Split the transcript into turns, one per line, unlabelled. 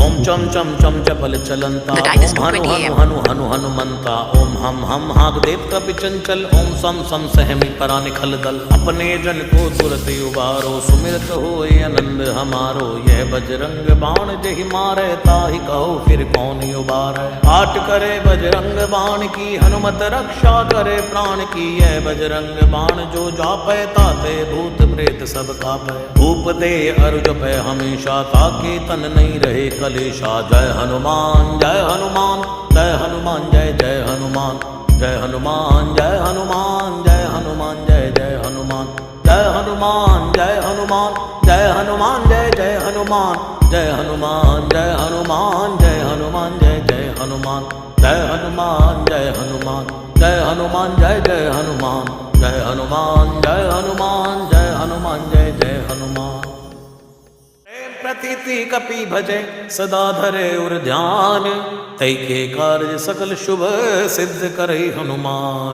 ओम चम चम चम चपल चलंता,
The time is
Om Hanu
2:20
Hanu
AM.
हनु हनु हनुमंता, ओम हम हाग देव कपि चंचल, ओम सम सहमी परा निखल दल। अपने जन को तुरत उबारो, सुमिरत होए आनंद हमारो। यह बजरंग बाण जहि मारे, ताहि कहो फिर कौन उबारे। आट करे बजरंग बाण की, हनुमत रक्षा करे प्राण की। यह बजरंग बाण जो जापै, ताते भूत प्रेत सब कापै। धूप दे अरु जपै हमेशा, ताके तन नहीं रहे कलेशा। जय हनुमान जय हनुमान जय हनुमान, जय जय हनुमान। जय हनुमान जय हनुमान जय हनुमान, जय जय हनुमान। जय हनुमान जय हनुमान जय हनुमान, जय जय हनुमान। जय हनुमान जय हनुमान जय हनुमान, जय जय हनुमान। जय हनुमान जय हनुमान जय हनुमान, जय जय हनुमान। जय हनुमान जय हनुमान जय हनुमान, जय जय हनुमान। प्रतीति कपि भजे सदा धरे उर ध्यान, तै के कार्य सकल शुभ सिद्ध करे हनुमान।